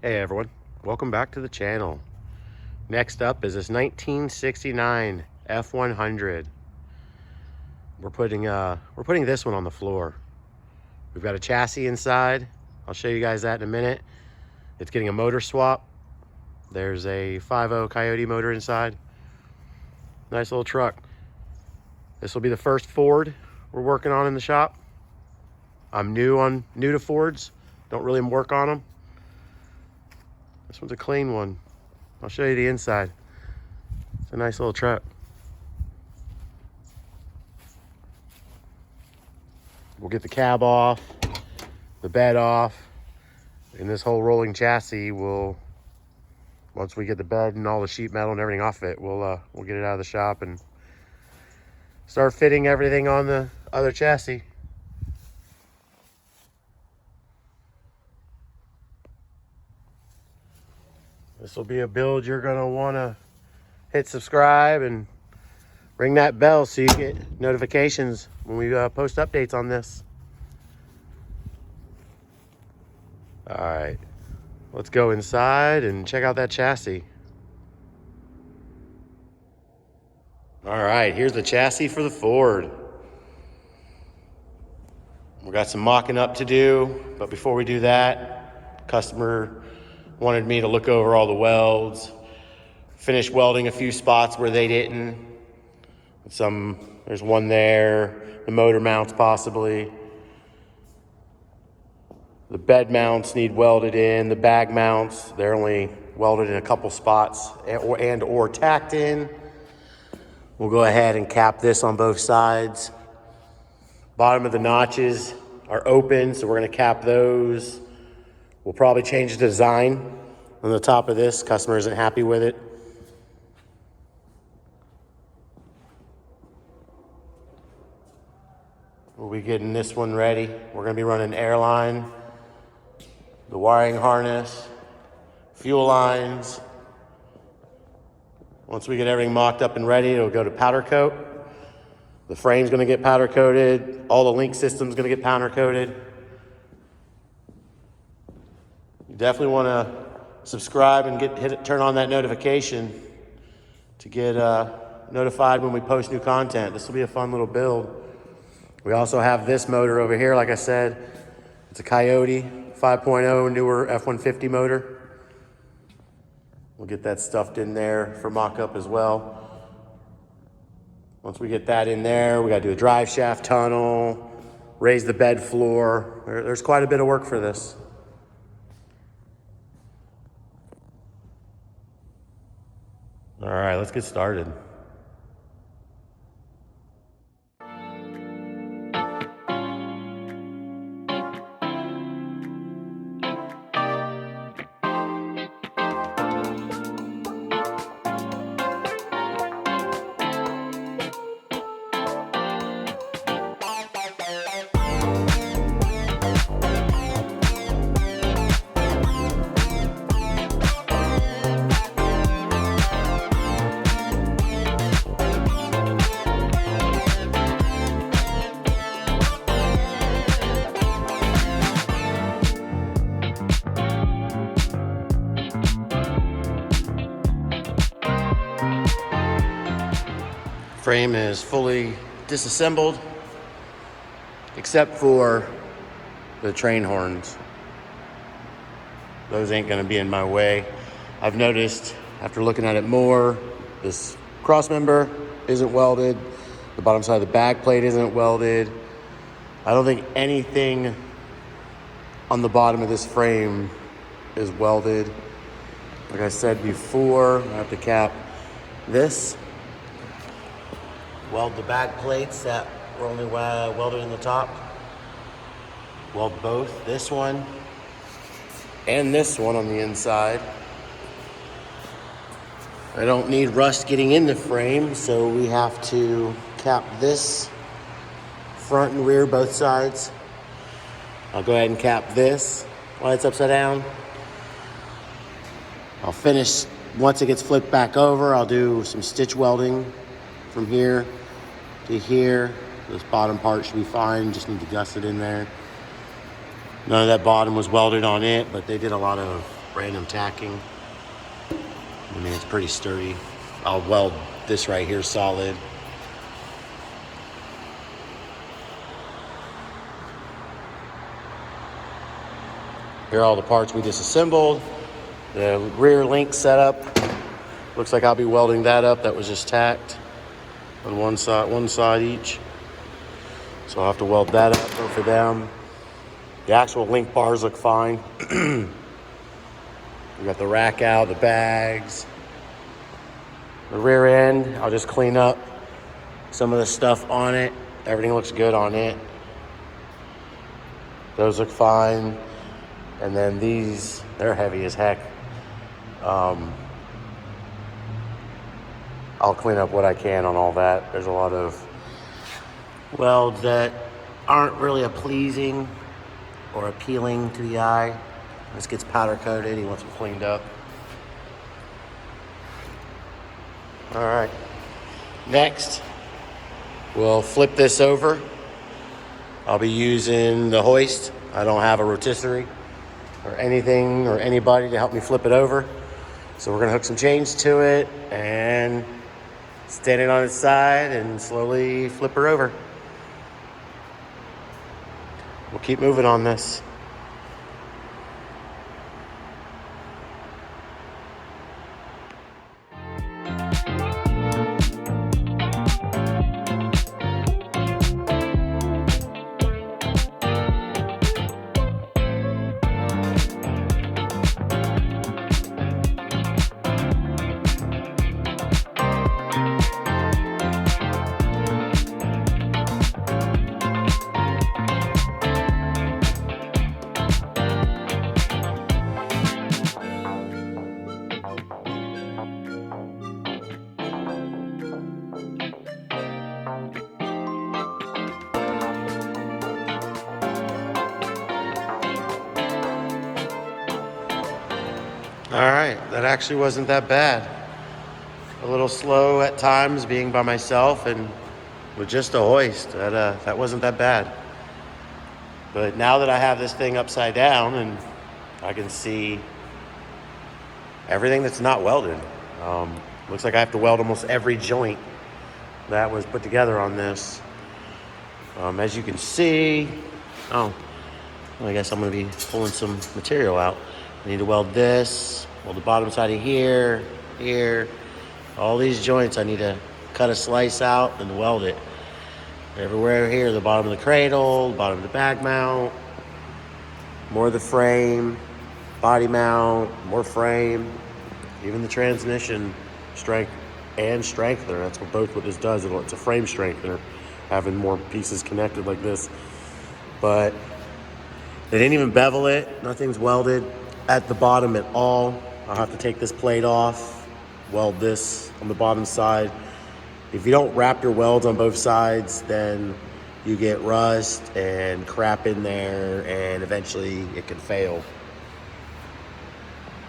Hey everyone, welcome back to the channel. Next up is this 1969 F100. We're putting this one on the floor. We've got a chassis inside. I'll show you guys that in a minute. It's getting a motor swap. There's a 5.0 Coyote motor inside. Nice little truck. This will be the first Ford we're working on in the shop. I'm new to Fords. Don't really work on them. This one's a clean one. I'll show you the inside. It's a nice little truck. We'll get the cab off, the bed off, and this whole rolling chassis will, once we get the bed and all the sheet metal and everything off it, we'll get it out of the shop and start fitting everything on the other chassis. This will be a build you're gonna wanna hit subscribe and ring that bell so you get notifications when we post updates on this. All right, let's go inside and check out that chassis. All right, here's the chassis for the Ford. We got some mocking up to do, but before we do that, customer wanted me to look over all the welds, finish welding a few spots where they didn't. There's one there, the motor mounts possibly. The bed mounts need welded in, the bag mounts, they're only welded in a couple spots or tacked in. We'll go ahead and cap this on both sides. Bottom of the notches are open, so we're gonna cap those. We'll probably change the design on the top of this. Customer isn't happy with it. We'll be getting this one ready. We're gonna be running airline, the wiring harness, fuel lines. Once we get everything mocked up and ready, it'll go to powder coat. The frame's gonna get powder coated. All the link system's gonna get powder coated. You definitely wanna subscribe and turn on that notification to get notified when we post new content. This will be a fun little build. We also have this motor over here, like I said. It's a Coyote 5.0 newer F150 motor. We'll get that stuffed in there for mock-up as well. Once we get that in there, we gotta do a drive shaft tunnel, raise the bed floor. There's quite a bit of work for this. All right, let's get started. Frame is fully disassembled, except for the train horns. Those ain't gonna be in my way. I've noticed after looking at it more, this cross member isn't welded. The bottom side of the back plate isn't welded. I don't think anything on the bottom of this frame is welded. Like I said before, I have to cap this. Weld the back plates that were only welded in the top. Weld both, this one and this one on the inside. I don't need rust getting in the frame, so we have to cap this front and rear, both sides. I'll go ahead and cap this while it's upside down. I'll finish, once it gets flipped back over, I'll do some stitch welding from here to here. This bottom part should be fine, just need to gust it in there. None of that bottom was welded on it, but they did a lot of random tacking. I mean, it's pretty sturdy. I'll weld this right here solid. Here are all the parts we disassembled. The rear link setup. Looks like I'll be welding that up. That was just tacked on one side each. So I'll have to weld that up, both of them. The actual link bars look fine. We got the rack out, the bags. The rear end, I'll just clean up some of the stuff on it. Everything looks good on it. Those look fine. And then these, they're heavy as heck. I'll clean up what I can on all that. There's a lot of welds that aren't really pleasing or appealing to the eye. This gets powder coated. He wants it cleaned up. All right. Next, we'll flip this over. I'll be using the hoist. I don't have a rotisserie or anything or anybody to help me flip it over. So we're gonna hook some chains to it and stand it on its side and slowly flip her over. We'll keep moving on this. All right, that actually wasn't that bad. A little slow at times being by myself and with just a hoist. That wasn't that bad. But now that I have this thing upside down and I can see everything that's not welded. Looks like I have to weld almost every joint that was put together on this. As you can see, well, I guess I'm gonna be pulling some material out. I need to weld this, weld the bottom side of here, all these joints I need to cut a slice out and weld it. Everywhere here, the bottom of the cradle, the bottom of the bag mount, more of the frame, body mount, more frame, even the transmission strength and strengthener. That's what this does. It's a frame strengthener, having more pieces connected like this. But they didn't even bevel it. Nothing's welded at the bottom at all. I'll have to take this plate off, weld this on the bottom side. If you don't wrap your welds on both sides, then you get rust and crap in there, and eventually it can fail.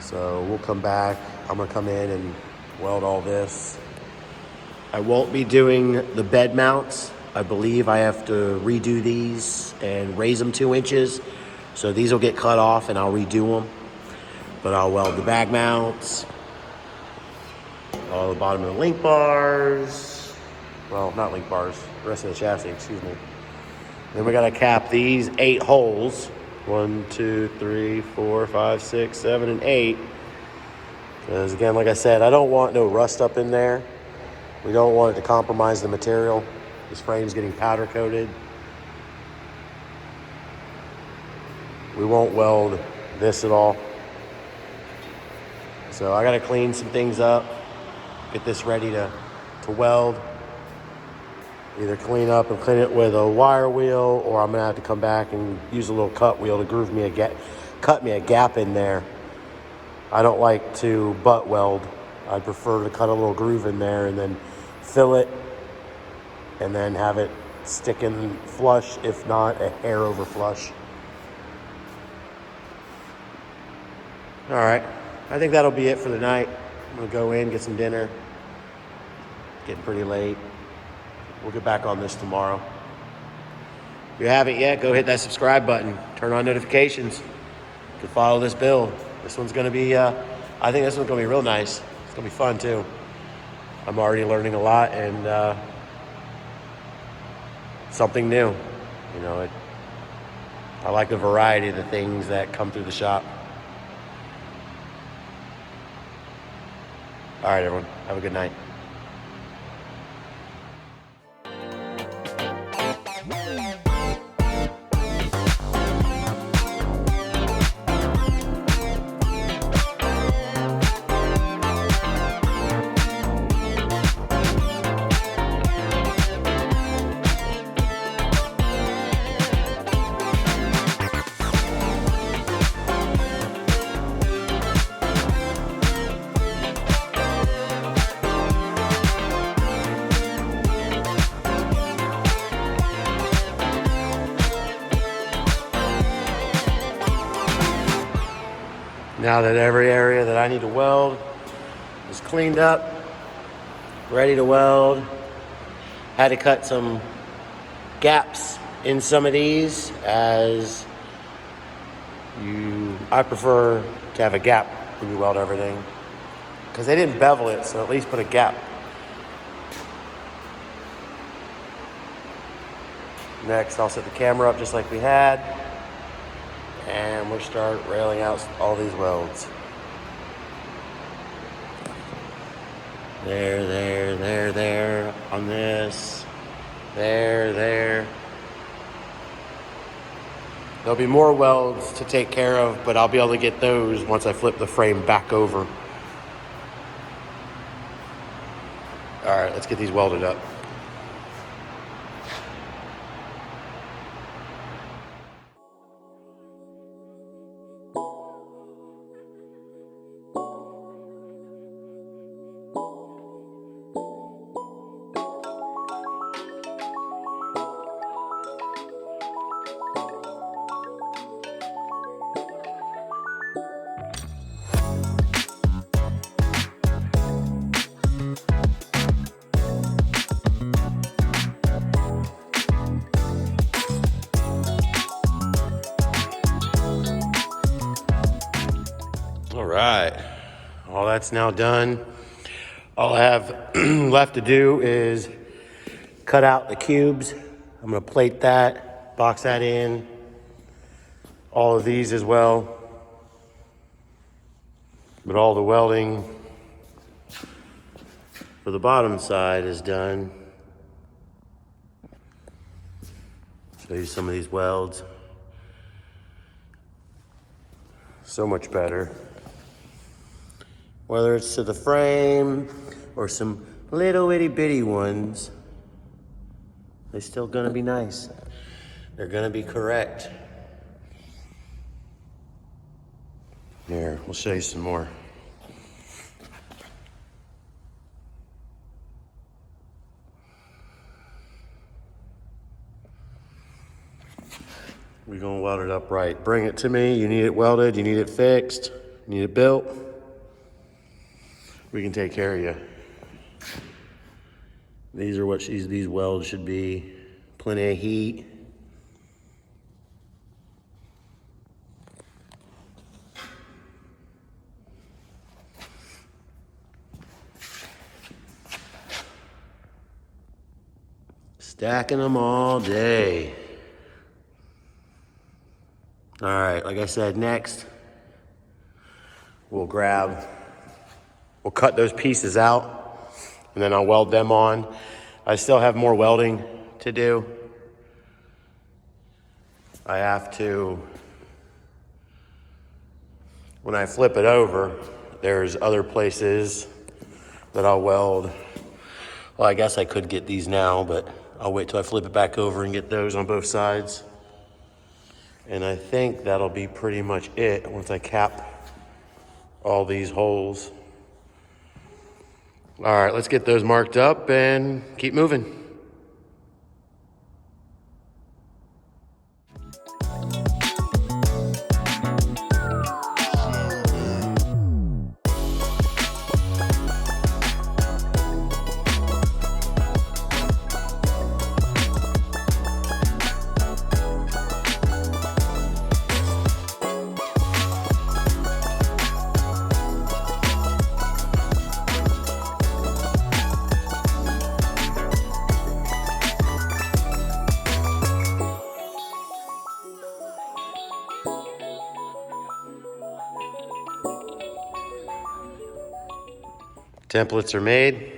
So we'll come back. I'm gonna come in and weld all this. I won't be doing the bed mounts. I believe I have to redo these and raise them 2 inches. So these will get cut off and I'll redo them. But I'll weld the bag mounts, all the bottom of the link bars. Well, not link bars, the rest of the chassis, excuse me. Then we gotta cap these 8 holes. 1, 2, 3, 4, 5, 6, 7, and 8. Because again, like I said, I don't want no rust up in there. We don't want it to compromise the material. This frame's getting powder coated. We won't weld this at all. So I gotta clean some things up, get this ready to weld. Either clean up and clean it with a wire wheel, or I'm gonna have to come back and use a little cut wheel to cut me a gap in there. I don't like to butt weld. I prefer to cut a little groove in there and then fill it and then have it stick in flush, if not a hair over flush. All right, I think that'll be it for the night. I'm gonna go in, get some dinner. Getting pretty late. We'll get back on this tomorrow. If you haven't yet, go hit that subscribe button. Turn on notifications. You can follow this build. This one's gonna be, I think this one's gonna be real nice. It's gonna be fun too. I'm already learning a lot and something new. You know, I like the variety of the things that come through the shop. All right, everyone, have a good night. Now that every area that I need to weld is cleaned up, ready to weld, had to cut some gaps in some of these as I prefer to have a gap when you weld everything because they didn't bevel it, so at least put a gap. Next, I'll set the camera up just like we had. And we'll start railing out all these welds. There on this. There. There'll be more welds to take care of, but I'll be able to get those once I flip the frame back over. All right, let's get these welded up. All right, all that's now done. All I have left to do is cut out the cubes. I'm gonna plate that, box that in, all of these as well. But all the welding for the bottom side is done. Show you some of these welds. So much better. Whether it's to the frame or some little itty bitty ones, they're still gonna be nice. They're gonna be correct. Here, we'll show you some more. We're gonna weld it up right. Bring it to me. You need it welded, you need it fixed, you need it built. We can take care of you. These are what these welds should be. Plenty of heat. Stacking them all day. All right, like I said, next we'll cut those pieces out and then I'll weld them on. I still have more welding to do. I have to, when I flip it over, there's other places that I'll weld. Well, I guess I could get these now, but I'll wait till I flip it back over and get those on both sides. And I think that'll be pretty much it once I cap all these holes. All right, let's get those marked up and keep moving. Templates are made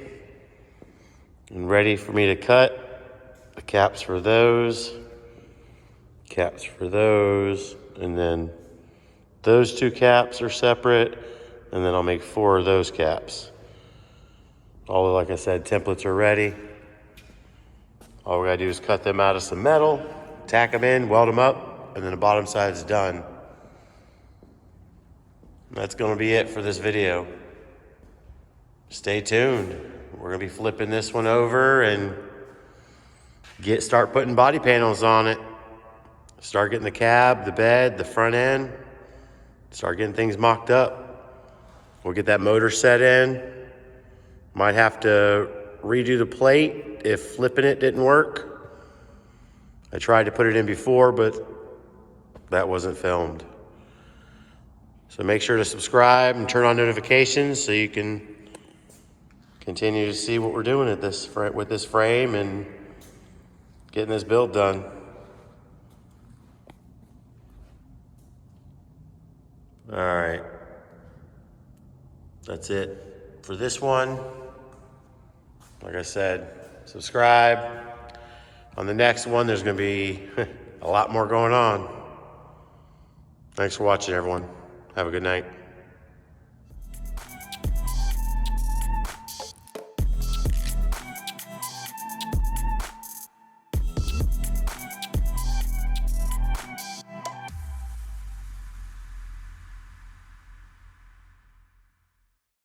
and ready for me to cut. The caps for those, and then those two caps are separate, and then I'll make 4 of those caps. All, like I said, templates are ready. All we gotta do is cut them out of some metal, tack them in, weld them up, and then the bottom side's done. That's gonna be it for this video. Stay tuned. We're gonna be flipping this one over and start putting body panels on it. Start getting the cab, the bed, the front end. Start getting things mocked up. We'll get that motor set in. Might have to redo the plate if flipping it didn't work. I tried to put it in before, but that wasn't filmed. So make sure to subscribe and turn on notifications so you can continue to see what we're doing with this frame and getting this build done. All right, that's it for this one. Like I said, subscribe. On the next one, there's gonna be a lot more going on. Thanks for watching, everyone. Have a good night.